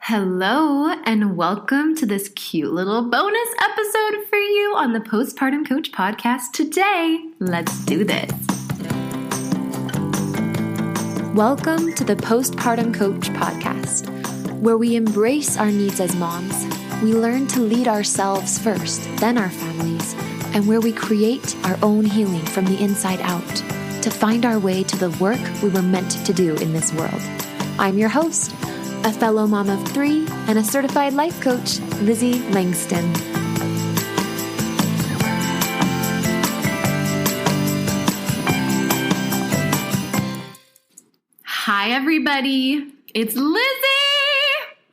Hello, and welcome to this cute little bonus episode for you on the Postpartum Coach podcast. Today, let's do this. Welcome to the Postpartum Coach podcast, where we embrace our needs as moms, we learn to lead ourselves first, then our families, and where we create our own healing from the inside out to find our way to the work we were meant to do in this world. I'm your host, a fellow mom of 3 and a certified life coach, Lizzie Langston. Hi, everybody. It's Lizzie.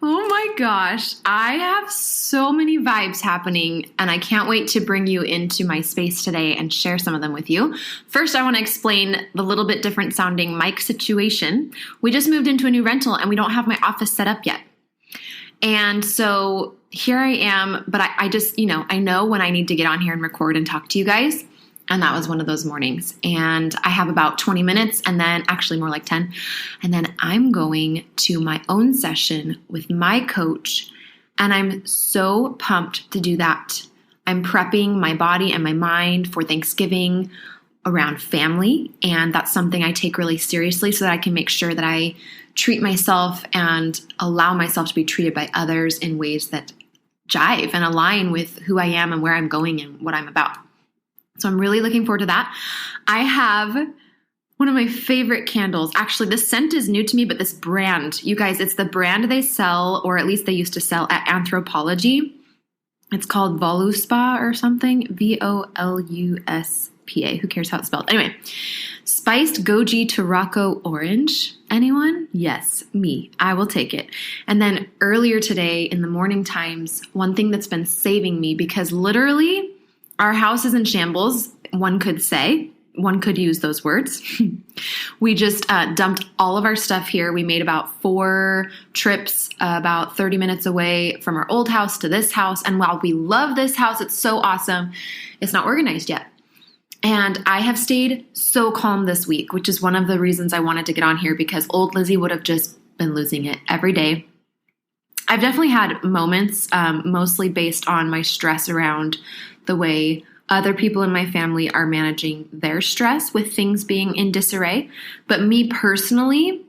Oh my gosh. I have so many vibes happening, and I can't wait to bring you into my space today and share some of them with you. First, I want to explain the little bit different sounding mic situation. We just moved into a new rental, and we don't have my office set up yet. And so here I am, but I just, I know when I need to get on here and record and talk to you guys. And that was one of those mornings. And I have about 20 minutes and then actually more like 10. And then I'm going to my own session with my coach. And I'm so pumped to do that. I'm prepping my body and my mind for Thanksgiving around family. And that's something I take really seriously so that I can make sure that I treat myself and allow myself to be treated by others in ways that jive and align with who I am and where I'm going and what I'm about. So I'm really looking forward to that. I have one of my favorite candles. Actually, this scent is new to me, but this brand, you guys, it's the brand they sell, or at least they used to sell at Anthropologie. It's called Voluspa or something. Voluspa. Who cares how it's spelled? Anyway, spiced goji Tarocco orange. Anyone? Yes, me. I will take it. And then earlier today in the morning times, one thing that's been saving me, because literally our house is in shambles, one could say. One could use those words. We just dumped all of our stuff here. We made about 4 trips about 30 minutes away from our old house to this house. And while we love this house, it's so awesome, it's not organized yet. And I have stayed so calm this week, which is one of the reasons I wanted to get on here, because old Lizzie would have just been losing it every day. I've definitely had moments, mostly based on my stress around the way other people in my family are managing their stress with things being in disarray. But me personally,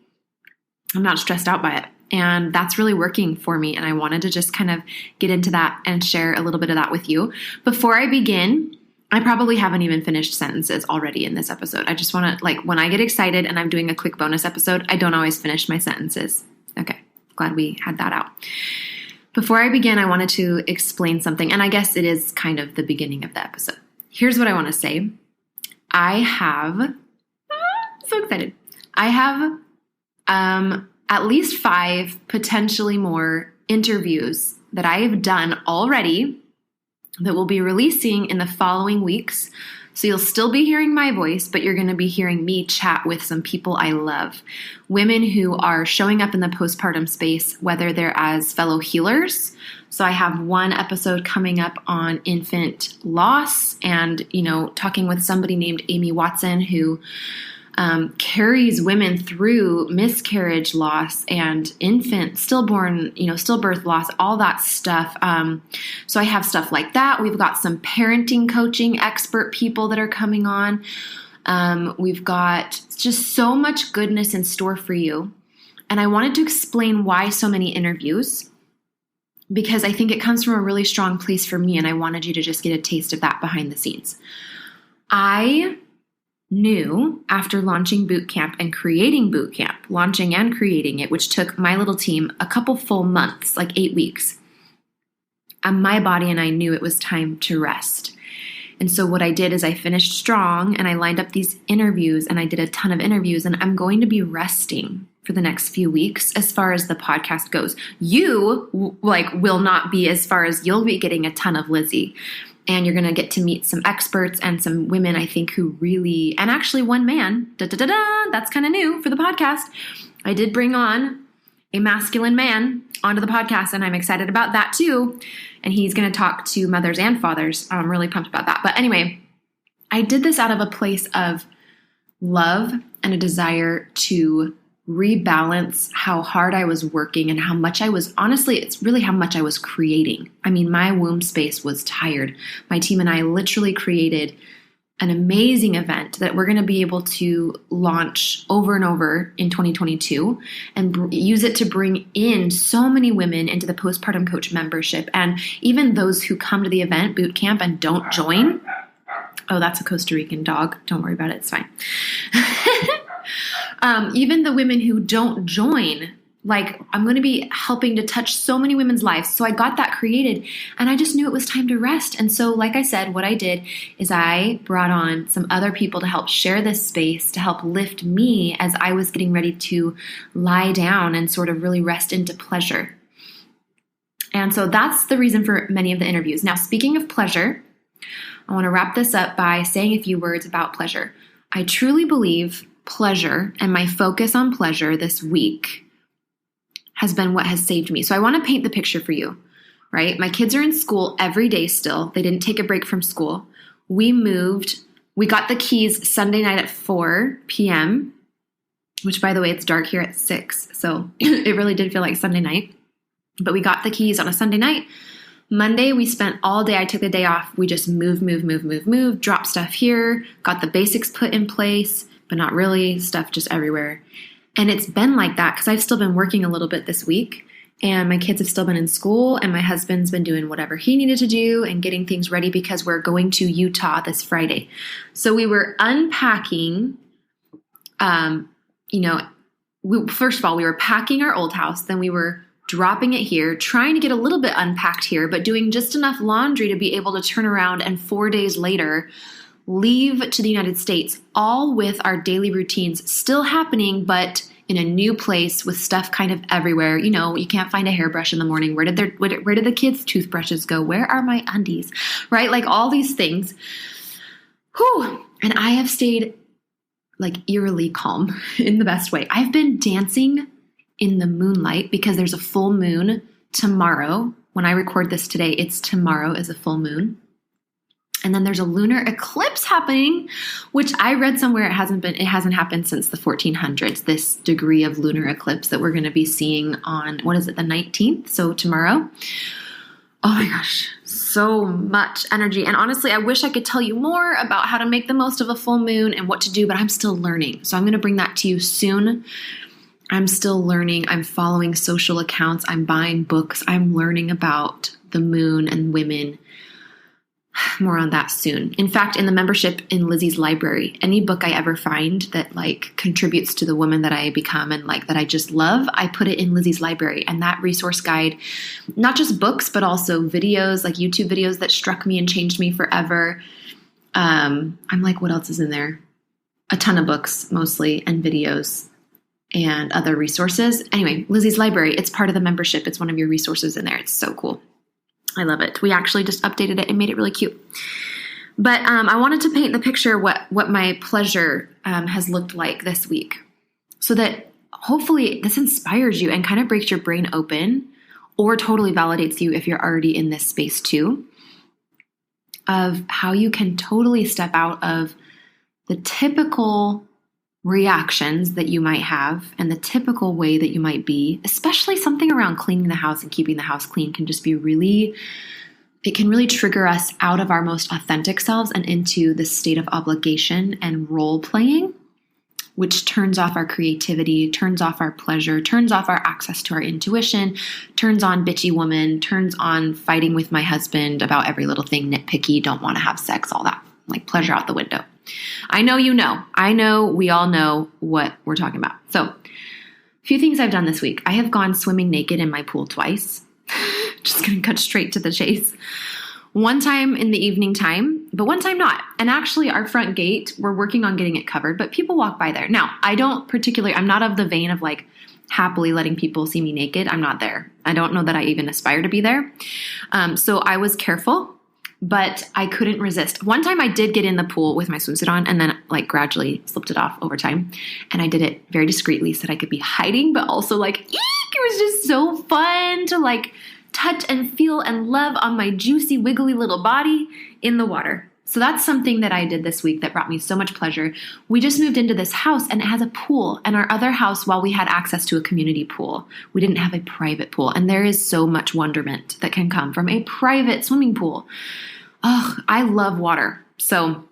I'm not stressed out by it. And that's really working for me. And I wanted to just kind of get into that and share a little bit of that with you. Before I begin, I probably haven't even finished sentences already in this episode. I just want to, when I get excited and I'm doing a quick bonus episode, I don't always finish my sentences. Okay, glad we had that out. Before I begin, I wanted to explain something, and I guess it is kind of the beginning of the episode. Here's what I want to say. So excited. I have at least 5, potentially more interviews that I have done already that we'll be releasing in the following weeks. So you'll still be hearing my voice, but you're going to be hearing me chat with some people I love. Women who are showing up in the postpartum space, whether they're as fellow healers. So I have one episode coming up on infant loss and, talking with somebody named Amy Watson who carries women through miscarriage loss and infant, stillbirth loss, all that stuff. So I have stuff like that. We've got some parenting coaching expert people that are coming on. We've got just so much goodness in store for you. And I wanted to explain why so many interviews, because I think it comes from a really strong place for me, and I wanted you to just get a taste of that behind the scenes. I knew after launching boot camp and creating boot camp, launching and creating it, which took my little team a couple full months, like 8 weeks, and my body and I knew it was time to rest. And so what I did is I finished strong and I lined up these interviews and I did a ton of interviews, and I'm going to be resting for the next few weeks as far as the podcast goes. You will not be, as far as you'll be getting a ton of Lizzie. And you're going to get to meet some experts and some women, I think, who really, and actually one man, that's kind of new for the podcast. I did bring on a masculine man onto the podcast, and I'm excited about that too. And he's going to talk to mothers and fathers. I'm really pumped about that. But anyway, I did this out of a place of love and a desire to rebalance how hard I was working and how much it's really how much I was creating. I mean, my womb space was tired. My team and I literally created an amazing event that we're going to be able to launch over and over in 2022 and use it to bring in so many women into the Postpartum Coach membership. And even those who come to the event, boot camp, and don't join. Oh, that's a Costa Rican dog. Don't worry about it. It's fine. Even the women who don't join, like, I'm going to be helping to touch so many women's lives. So I got that created and I just knew it was time to rest. And so, like I said, what I did is I brought on some other people to help share this space, to help lift me as I was getting ready to lie down and sort of really rest into pleasure. And so that's the reason for many of the interviews. Now, speaking of pleasure, I want to wrap this up by saying a few words about pleasure. I truly believe pleasure and my focus on pleasure this week has been what has saved me. So I want to paint the picture for you, right? My kids are in school every day still. They didn't take a break from school. We got the keys Sunday night at 4 p.m., which, by the way, it's dark here at 6. So it really did feel like Sunday night. But we got the keys on a Sunday night. Monday, we spent all day. I took the day off. We just moved, dropped stuff here, got the basics put in place, but not really, stuff just everywhere. And it's been like that because I've still been working a little bit this week, and my kids have still been in school, and my husband's been doing whatever he needed to do and getting things ready because we're going to Utah this Friday. So we were unpacking, first of all, we were packing our old house, then we were dropping it here, trying to get a little bit unpacked here, but doing just enough laundry to be able to turn around and 4 days later leave to the United States, all with our daily routines still happening, but in a new place with stuff kind of everywhere. You know, you can't find a hairbrush in the morning. Where did the kids' toothbrushes go? Where are my undies? Right? Like all these things. Whew. And I have stayed like eerily calm in the best way. I've been dancing in the moonlight because there's a full moon tomorrow. When I record this today, tomorrow is a full moon. And then there's a lunar eclipse happening, which I read somewhere it hasn't happened since the 1400s, this degree of lunar eclipse that we're going to be seeing on, the 19th? So tomorrow. Oh my gosh, so much energy. And honestly, I wish I could tell you more about how to make the most of a full moon and what to do, but I'm still learning. So I'm going to bring that to you soon. I'm still learning. I'm following social accounts. I'm buying books. I'm learning about the moon and women. More on that soon. In fact, in the membership in Lizzie's library, any book I ever find that like contributes to the woman that I become and like that I just love, I put it in Lizzie's library. And that resource guide, not just books, but also videos, like YouTube videos that struck me and changed me forever. I'm like, what else is in there? A ton of books mostly and videos and other resources. Anyway, Lizzie's library, it's part of the membership. It's one of your resources in there. It's so cool. I love it. We actually just updated it and made it really cute. But I wanted to paint the picture what my pleasure has looked like this week so that hopefully this inspires you and kind of breaks your brain open or totally validates you if you're already in this space too, of how you can totally step out of the typical reactions that you might have and the typical way that you might be, especially something around cleaning the house and keeping the house clean can just be it can really trigger us out of our most authentic selves and into this state of obligation and role playing, which turns off our creativity, turns off our pleasure, turns off our access to our intuition, turns on bitchy woman, turns on fighting with my husband about every little thing, nitpicky, don't want to have sex, all that, like pleasure out the window. I know you know. I know we all know what we're talking about. So, a few things I've done this week. I have gone swimming naked in my pool twice. Just going to cut straight to the chase. One time in the evening time, but one time not. And actually, our front gate, we're working on getting it covered, but people walk by there. Now, I'm not of the vein of like happily letting people see me naked. I'm not there. I don't know that I even aspire to be there. So I was careful. But I couldn't resist. One time I did get in the pool with my swimsuit on and then like gradually slipped it off over time. And I did it very discreetly so that I could be hiding, but also like, eek! It was just so fun to like touch and feel and love on my juicy, wiggly little body in the water. So that's something that I did this week that brought me so much pleasure. We just moved into this house and it has a pool. And our other house, while we had access to a community pool, we didn't have a private pool. And there is so much wonderment that can come from a private swimming pool. Oh, I love water. So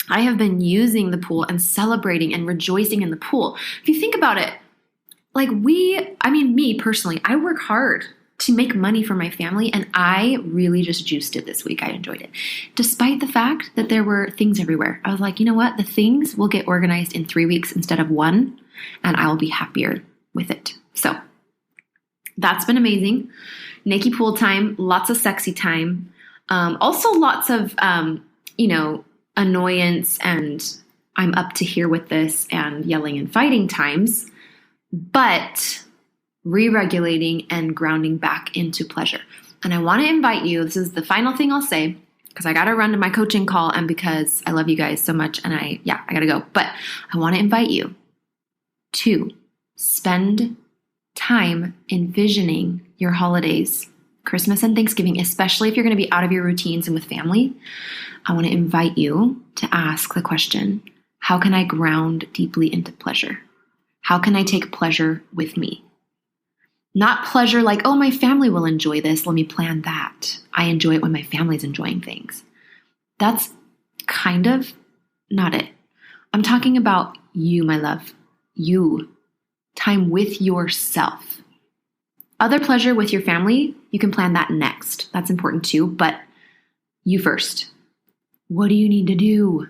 I have been using the pool and celebrating and rejoicing in the pool. If you think about it, me personally, I work hard to make money for my family, and I really just juiced it this week. I enjoyed it. Despite the fact that there were things everywhere. I was like, you know what? The things will get organized in 3 weeks instead of 1, and I will be happier with it. So that's been amazing. Naked pool time, lots of sexy time. Also lots of, annoyance and I'm up to here with this and yelling and fighting times, but re-regulating and grounding back into pleasure. And I want to invite you, this is the final thing I'll say, because I got to run to my coaching call and because I love you guys so much and I got to go. But I want to invite you to spend time envisioning your holidays, Christmas and Thanksgiving, especially if you're going to be out of your routines and with family. I want to invite you to ask the question, how can I ground deeply into pleasure? How can I take pleasure with me? Not pleasure like, oh, my family will enjoy this. Let me plan that. I enjoy it when my family's enjoying things. That's kind of not it. I'm talking about you, my love. You. Time with yourself. Other pleasure with your family, you can plan that next. That's important too, but you first. What do you need to do?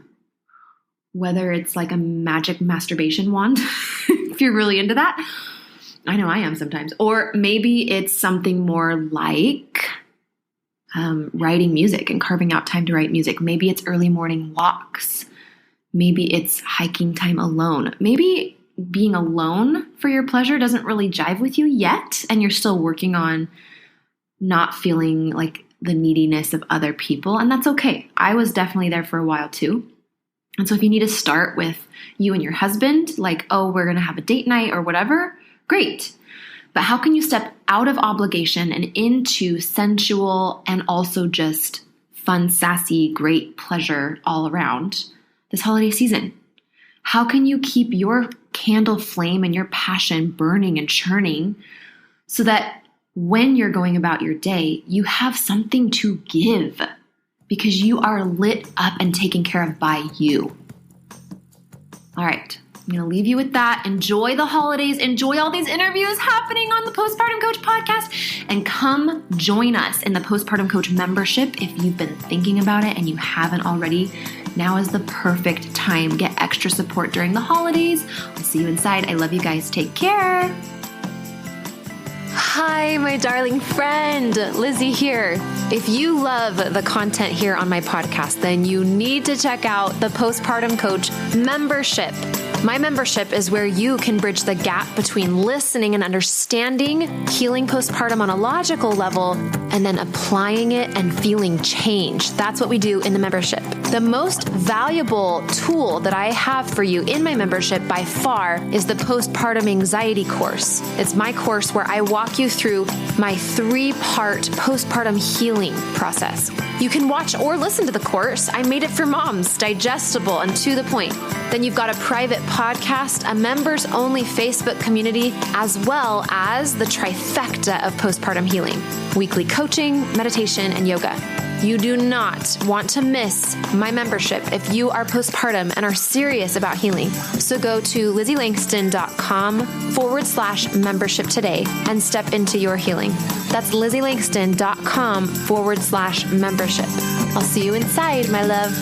Whether it's like a magic masturbation wand, if you're really into that. I know I am sometimes. Or maybe it's something more like writing music and carving out time to write music. Maybe it's early morning walks. Maybe it's hiking time alone. Maybe being alone for your pleasure doesn't really jive with you yet, and you're still working on not feeling like the neediness of other people, and that's okay. I was definitely there for a while too. And so if you need to start with you and your husband, like, oh, we're going to have a date night or whatever, great. But how can you step out of obligation and into sensual and also just fun, sassy, great pleasure all around this holiday season? How can you keep your candle flame and your passion burning and churning so that when you're going about your day, you have something to give because you are lit up and taken care of by you? All right. I'm going to leave you with that. Enjoy the holidays. Enjoy all these interviews happening on the Postpartum Coach podcast. And come join us in the Postpartum Coach membership. If you've been thinking about it and you haven't already, now is the perfect time. Get extra support during the holidays. I'll see you inside. I love you guys. Take care. Hi, my darling friend. Lizzie here. If you love the content here on my podcast, then you need to check out the Postpartum Coach membership. My membership is where you can bridge the gap between listening and understanding healing postpartum on a logical level and then applying it and feeling change. That's what we do in the membership. The most valuable tool that I have for you in my membership by far is the Postpartum Anxiety course. It's my course where I walk you through my 3-part postpartum healing process. You can watch or listen to the course. I made it for moms, digestible and to the point. Then you've got a private podcast, a members-only Facebook community, as well as the trifecta of postpartum healing: weekly coaching, meditation, and yoga. You do not want to miss my membership if you are postpartum and are serious about healing. So go to LizzieLangston.com/membership today and step into your healing. That's LizzieLangston.com/membership. I'll see you inside, my love.